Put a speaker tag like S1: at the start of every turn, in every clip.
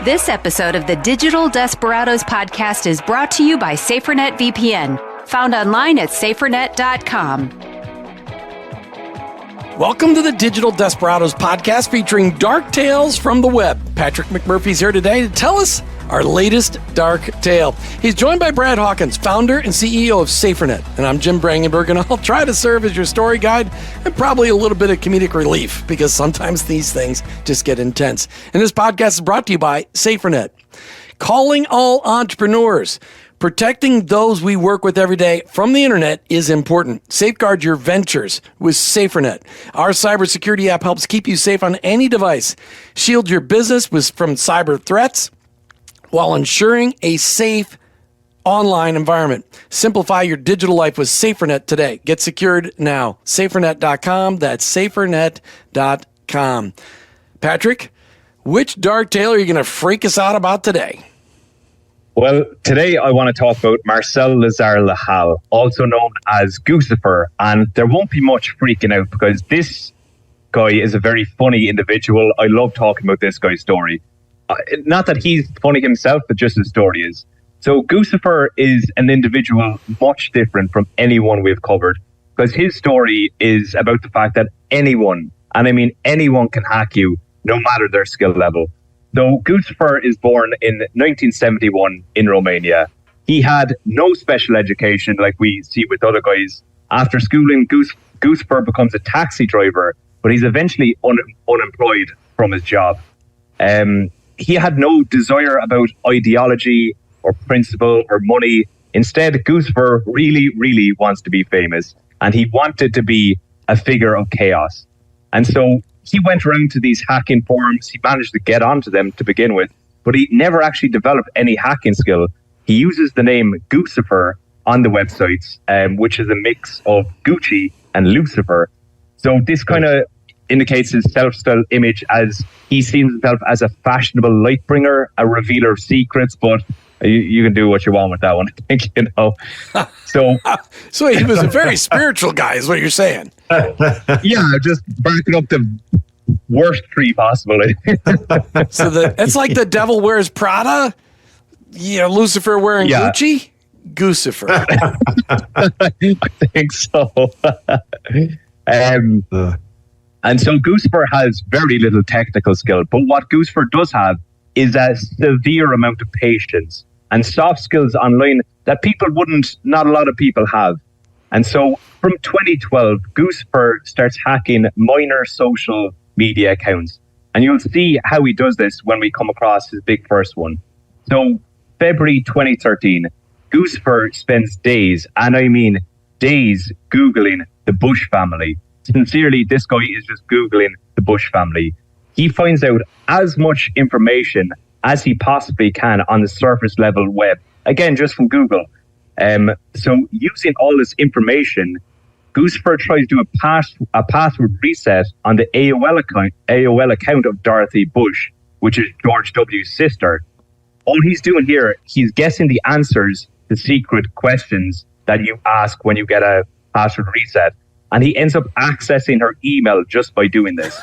S1: This episode of the Digital Desperados podcast is brought to you by SaferNet VPN, found online at safernet.com.
S2: Welcome to the Digital Desperados podcast featuring dark tales from the web. Patrick McMurphy's here today to tell us our latest dark tale. He's joined by Brad Hawkins, founder and CEO of SaferNet. And I'm Jim Brangenberg, and I'll try to serve as your story guide and probably a little bit of comedic relief because sometimes these things just get intense. And this podcast is brought to you by SaferNet. Calling all entrepreneurs. Protecting those we work with every day from the internet is important. Safeguard your ventures with SaferNet. Our cybersecurity app helps keep you safe on any device. Shield your business from cyber threats while ensuring a safe online environment. Simplify your digital life with SaferNet today. Get secured now. SaferNet.com. That's SaferNet.com. Patrick, which dark tale are you going to freak us out about today?
S3: Well, today I want to talk about Marcel Lazare-Lahal, also known as Guccifer, and there won't be much freaking out because this guy is a very funny individual. I love talking about this guy's story. Not that he's funny himself, but just his story is. So Guccifer is an individual much different from anyone we've covered because his story is about the fact that anyone, and I mean anyone, can hack you no matter their skill level. So Guccifer is born in 1971 in Romania. He had no special education like we see with other guys. After schooling, Guccifer becomes a taxi driver, but he's eventually unemployed from his job. He had no desire about ideology or principle or money. Instead, Guccifer really, really wants to be famous, and he wanted to be a figure of chaos. And so he went around to these hacking forums. He managed to get onto them to begin with, but he never actually developed any hacking skill. He uses the name Guccifer on the websites, which is a mix of Gucci and Lucifer. So this kind of indicates his self-styled image as he sees himself as a fashionable light bringer, a revealer of secrets, but you can do what you want with that one, I think, you know. So
S2: he was a very spiritual guy, is what you're saying.
S3: Yeah, just barking up the worst tree possible.
S2: So it's like the devil wears Prada, Lucifer wearing Gucci, Guccifer.
S3: I think so. And so Guccifer has very little technical skill, but what Guccifer does have is a severe amount of patience and soft skills online that not a lot of people have. And so from 2012, Guccifer starts hacking minor social media accounts. And you'll see how he does this when we come across his big first one. So February 2013, Guccifer spends days, and I mean days, Googling the Bush family. Sincerely, this guy is just Googling the Bush family. He finds out as much information as he possibly can on the surface level web. Again, just from Google. So using all this information, Guccifer tries to do a password reset on the AOL account of Dorothy Bush, which is George W.'s sister. All he's doing here, he's guessing the answers to secret questions that you ask when you get a password reset. And he ends up accessing her email just by doing this.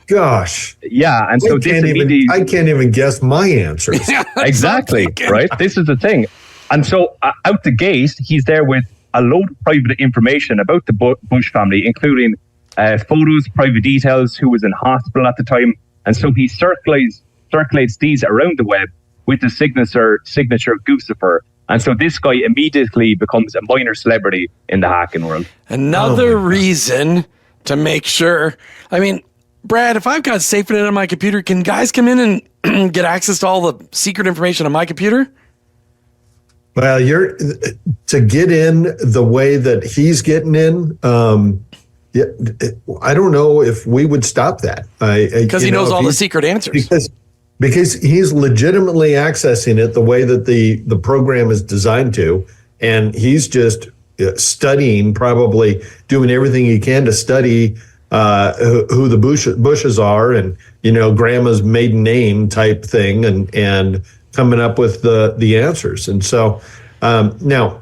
S4: Gosh.
S3: Yeah. And so
S4: I can't even guess my answers.
S3: Exactly. Right. This is the thing. And so out the gate, he's there with a load of private information about the Bush family, including photos, private details, who was in hospital at the time. And so he circulates these around the web with the signature of Guccifer. And so this guy immediately becomes a minor celebrity in the hacking world.
S2: Another reason to make sure. I mean, Brad, if I've got SaferNet on my computer, can guys come in and get access to all the secret information on my computer?
S4: Well, to get in the way that he's getting in, I don't know if we would stop that.
S2: Because he knows all the secret answers.
S4: Because he's legitimately accessing it the way that the program is designed to, and he's just studying, probably doing everything he can to study who the Bushes are, and grandma's maiden name type thing, and coming up with the answers. And so now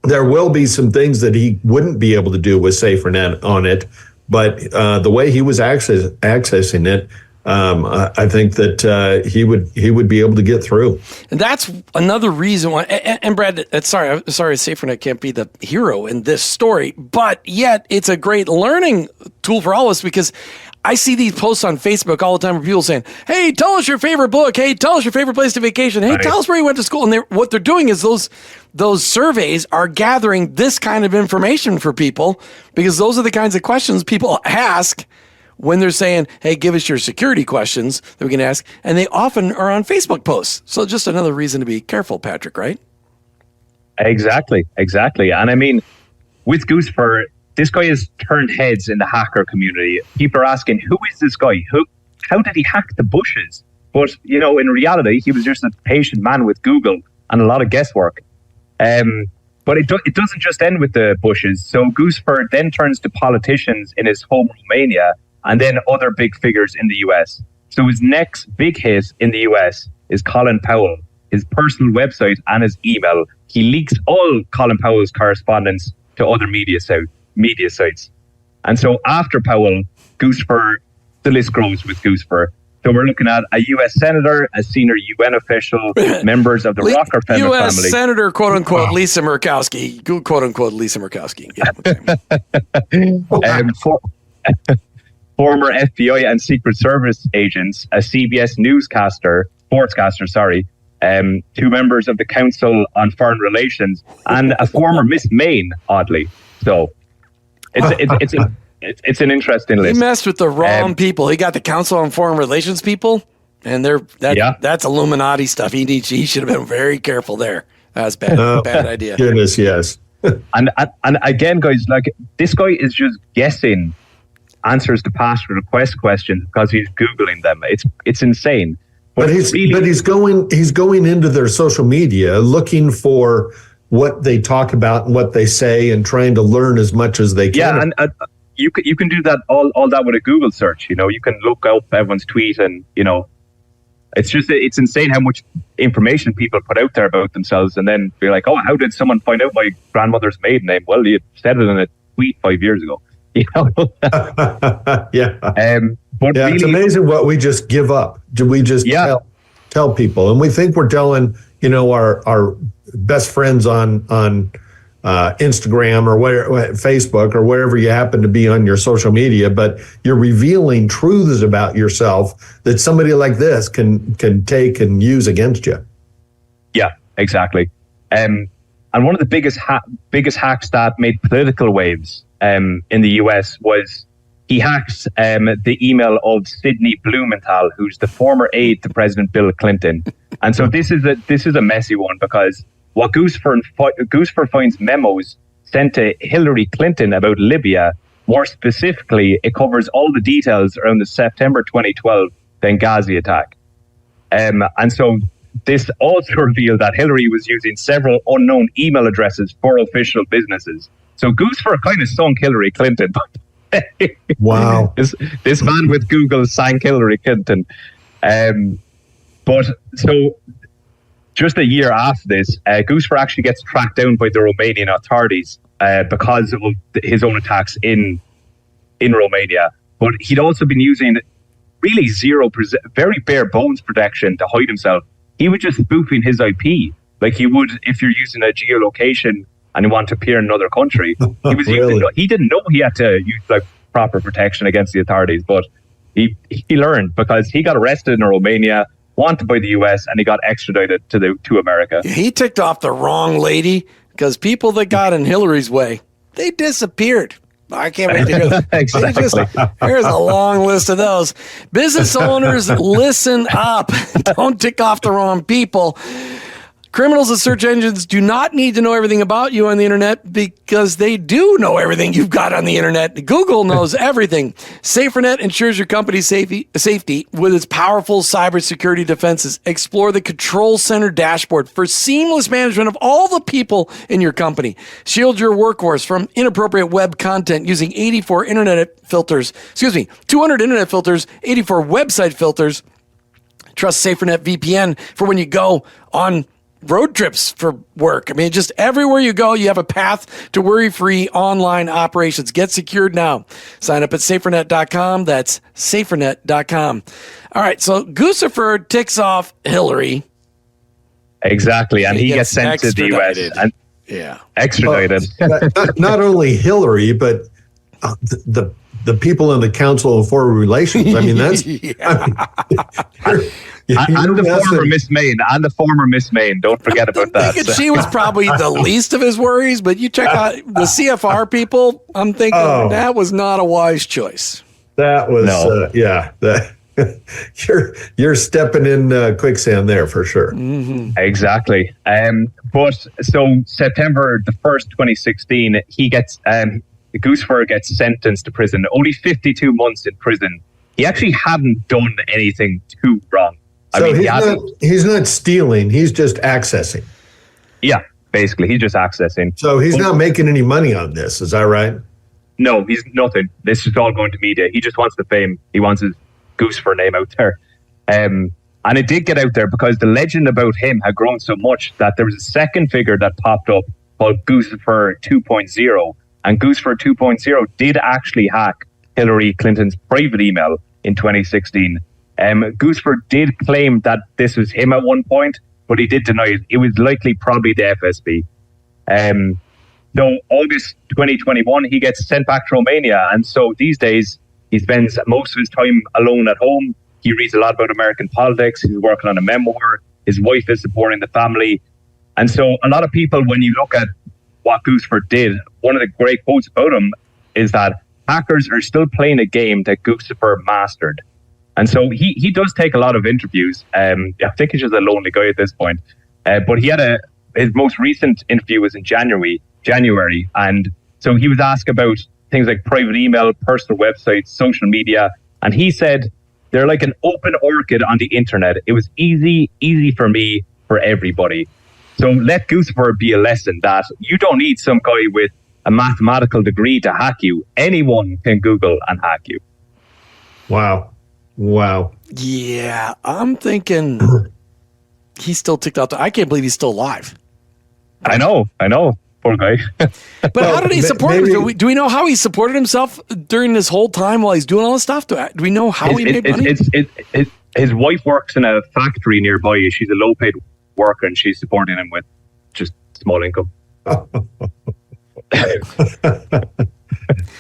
S4: there will be some things that he wouldn't be able to do with SaferNet on it, but the way he was accessing it, I think that he would be able to get through.
S2: And that's another reason why. And Brad, sorry, SaferNet can't be the hero in this story, but yet it's a great learning tool for all of us, because I see these posts on Facebook all the time where people saying, "Hey, tell us your favorite book. Hey, tell us your favorite place to vacation. Hey, tell us where you went to school." And what they're doing is those surveys are gathering this kind of information for people, because those are the kinds of questions people ask when they're saying, "Hey, give us your security questions that we can ask." And they often are on Facebook posts. So just another reason to be careful, Patrick, right?
S3: Exactly. And I mean, with Guccifer, this guy has turned heads in the hacker community. People are asking, who is this guy? How did he hack the bushes? But, in reality, he was just a patient man with Google and a lot of guesswork. But it doesn't just end with the bushes. So Guccifer then turns to politicians in his home Romania, and then other big figures in the US. So his next big hit in the US is Colin Powell, his personal website and his email. He leaks all Colin Powell's correspondence to other media sites. And so after Powell, Guccifer, the list grows with Guccifer. So we're looking at a U.S. senator, a senior UN official, members of the Rockefeller
S2: U.S.
S3: family.
S2: Senator, quote unquote, Lisa Murkowski, quote unquote, Lisa Murkowski.
S3: Yeah. Former FBI and Secret Service agents, a CBS sportscaster, two members of the Council on Foreign Relations, and a former Miss Maine, oddly. So it's an interesting list.
S2: He messed with the wrong people. He got the Council on Foreign Relations people, and that's Illuminati stuff. He should have been very careful there. That's bad. Bad idea.
S4: Goodness, yes.
S3: and again, guys, like, this guy is just guessing answers to past request questions because he's Googling them. It's insane.
S4: But he's going into their social media looking for what they talk about and what they say, and trying to learn as much as they can.
S3: Yeah, and you can do that all that with a Google search. You can look up everyone's tweet, and it's insane how much information people put out there about themselves, and then be like, "Oh, how did someone find out my grandmother's maiden name?" Well, you said it in a tweet 5 years ago.
S4: Yeah.
S3: But really,
S4: it's amazing what we just give up. Do we just tell people, and we think we're telling our best friends on Instagram or Facebook or wherever you happen to be on your social media, but you're revealing truths about yourself that somebody like this can take and use against you. Yeah,
S3: exactly. And one of the biggest hacks that made political waves in the US was he hacked the email of Sidney Blumenthal, who's the former aide to President Bill Clinton. And so this is a messy one, because what Guccifer finds memos sent to Hillary Clinton about Libya. More specifically, it covers all the details around the September 2012 Benghazi attack. And so this also revealed that Hillary was using several unknown email addresses for official businesses. So Guccifer kind of sunk Hillary Clinton.
S4: Wow.
S3: This man with Google sank Hillary Clinton. But so just a year after this, Guccifer actually gets tracked down by the Romanian authorities because of his own attacks in Romania. But he'd also been using really very bare bones protection to hide himself. He was just spoofing his IP, like he would if you're using a geolocation and you want to appear in another country. He was he didn't know he had to use like proper protection against the authorities, but he learned, because he got arrested in Romania, wanted by the US, and he got extradited to America.
S2: He ticked off the wrong lady, because people that got in Hillary's way, they disappeared. I can't wait to hear that.
S3: Exactly.
S2: Here's a long list of those. Business owners, listen up. Don't tick off the wrong people. Criminals and search engines do not need to know everything about you on the internet, because they do know everything you've got on the internet. Google knows everything. SaferNet ensures your company's safety with its powerful cybersecurity defenses. Explore the Control Center dashboard for seamless management of all the people in your company. Shield your workforce from inappropriate web content using 200 internet filters, 84 website filters. Trust SaferNet VPN for when you go on road trips for work. I mean, just everywhere you go, you have a path to worry-free online operations. Get secured now. Sign up at safernet.com. That's safernet.com. All right, so Guccifer ticks off Hillary.
S3: Exactly, and he gets sent to the U.S. and extradited.
S4: Not only Hillary, but the people in the Council of Foreign Relations. I mean, that's
S3: and the former Miss Maine. Don't forget about that.
S2: She was probably the least of his worries, but you check out the CFR people. I'm thinking that was not a wise choice.
S4: That was you're stepping in quicksand there for sure.
S2: Mm-hmm.
S3: Exactly. But so September the 1st, 2016, he gets Guccifer gets sentenced to prison. Only 52 months in prison. He actually hadn't done anything too wrong.
S4: He's not stealing. He's just accessing.
S3: Yeah, basically, he's just accessing.
S4: So he's not making any money on this. Is that right?
S3: No, he's nothing. This is all going to media. He just wants the fame. He wants his Guccifer name out there. And it did get out there because the legend about him had grown so much that there was a second figure that popped up called Guccifer 2.0. And Guccifer 2.0 did actually hack Hillary Clinton's private email in 2016. Guccifer did claim that this was him at one point, but he did deny it. It was likely probably the FSB. So August 2021, he gets sent back to Romania. And so these days, he spends most of his time alone at home. He reads a lot about American politics. He's working on a memoir. His wife is supporting the family. And so a lot of people, when you look at what Guccifer did, one of the great quotes about him is that hackers are still playing a game that Guccifer mastered. And so he does take a lot of interviews. I think he's just a lonely guy at this point. But he had his most recent interview was in January. And so he was asked about things like private email, personal websites, social media. And he said, they're like an open orchid on the internet. It was easy for me, for everybody. So let Guccifer be a lesson that you don't need some guy with a mathematical degree to hack you. Anyone can Google and hack you.
S4: Wow.
S2: Yeah, I'm thinking he's still ticked out. I can't believe he's still alive.
S3: I know. Poor guy.
S2: But how did he support himself? Do we know how he supported himself during this whole time while he's doing all this stuff? Do we know how he made money?
S3: His wife works in a factory nearby. She's a low-paid worker, and she's supporting him with just small income.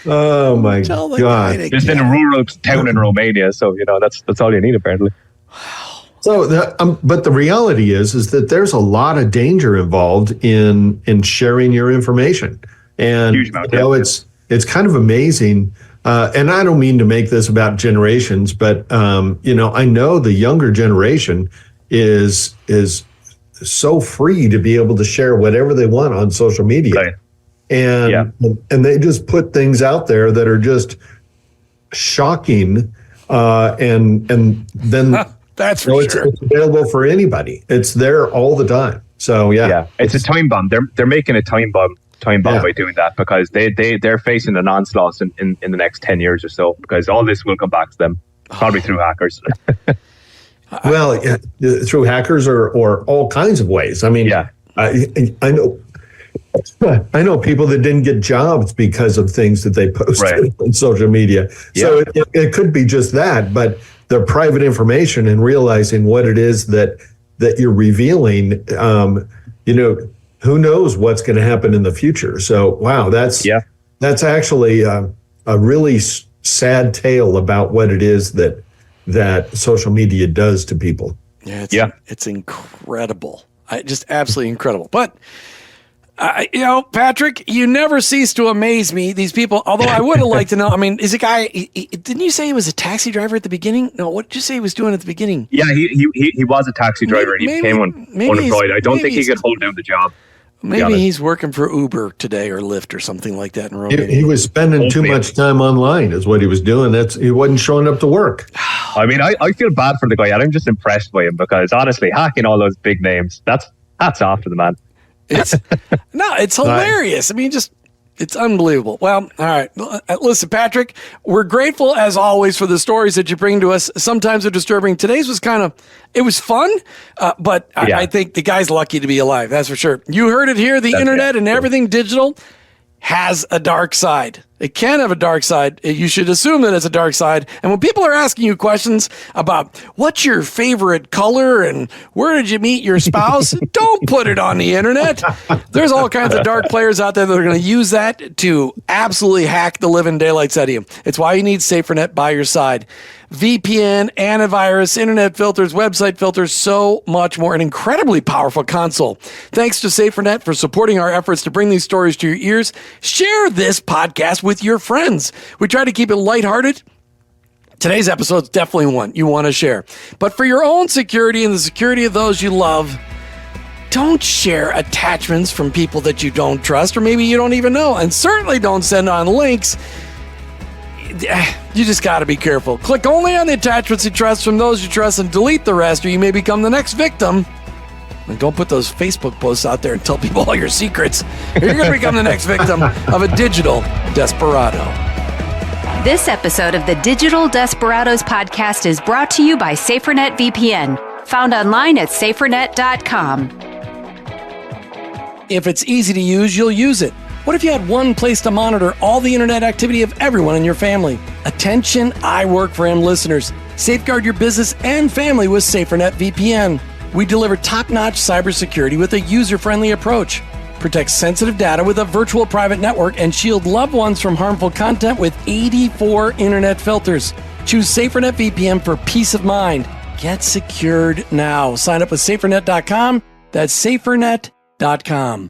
S4: Oh my God!
S3: Just in a rural town in Romania, so that's all you need apparently.
S4: So, but the reality is that there's a lot of danger involved in sharing your information, and
S3: huge amount,
S4: it's kind of amazing. And I don't mean to make this about generations, but I know the younger generation is so free to be able to share whatever they want on social media.
S3: Right.
S4: And they just put things out there that are just shocking, and then
S2: that's for sure.
S4: It's available for anybody. It's there all the time. So
S3: it's a time bomb. They're making a time bomb by doing that because they're facing an onslaught in the next 10 years or so because all this will come back to them probably through hackers.
S4: Well, through hackers or all kinds of ways. I mean, I know people that didn't get jobs because of things that they posted on social media. Yeah. So it could be just that, but the private information and realizing what it is that you're revealing, who knows what's going to happen in the future. So, wow, that's actually a really sad tale about what it is that social media does to people.
S2: It's incredible. Just absolutely incredible. But Patrick, you never cease to amaze me. These people, although I would have liked to know, I mean, is a guy, didn't you say he was a taxi driver at the beginning? No, what did you say he was doing at the beginning?
S3: Yeah, he was a taxi driver and he became unemployed. I don't think he could hold down the job.
S2: Maybe he's working for Uber today or Lyft or something like that in Romania.
S4: He was spending too much time online is what he was doing. He wasn't showing up to work.
S3: I mean, I feel bad for the guy and I'm just impressed by him because honestly, hacking all those big names, that's off to the man.
S2: It's hilarious. I mean, just It's unbelievable. Well, all right. Listen, Patrick, we're grateful as always for the stories that you bring to us. Sometimes they're disturbing. Today's was it was fun, but I think the guy's lucky to be alive. That's for sure. You heard it here. The internet and everything digital has a dark side. It can have a dark side. You should assume that it's a dark side. And when people are asking you questions about what's your favorite color and where did you meet your spouse, don't put it on the internet. There's all kinds of dark players out there that are going to use that to absolutely hack the living daylights out of you. It's why you need SaferNet by your side. VPN, antivirus, internet filters, website filters, so much more. An incredibly powerful console. Thanks to SaferNet for supporting our efforts to bring these stories to your ears. Share this podcast with your friends. We try to keep it lighthearted. Today's episode is definitely one you want to share. But for your own security and the security of those you love, don't share attachments from people that you don't trust or maybe you don't even know. And certainly don't send on links. You just got to be careful. Click only on the attachments you trust from those you trust and delete the rest or you may become the next victim. And don't put those Facebook posts out there and tell people all your secrets. You're going to become the next victim of a digital desperado.
S1: This episode of the Digital Desperados podcast is brought to you by SaferNet VPN, found online at safernet.com.
S2: If it's easy to use, you'll use it. What if you had one place to monitor all the internet activity of everyone in your family? Attention, I Work for Him listeners. Safeguard your business and family with SaferNet VPN. We deliver top-notch cybersecurity with a user-friendly approach. Protect sensitive data with a virtual private network and shield loved ones from harmful content with 84 internet filters. Choose SaferNet VPN for peace of mind. Get secured now. Sign up with safernet.com. That's safernet.com.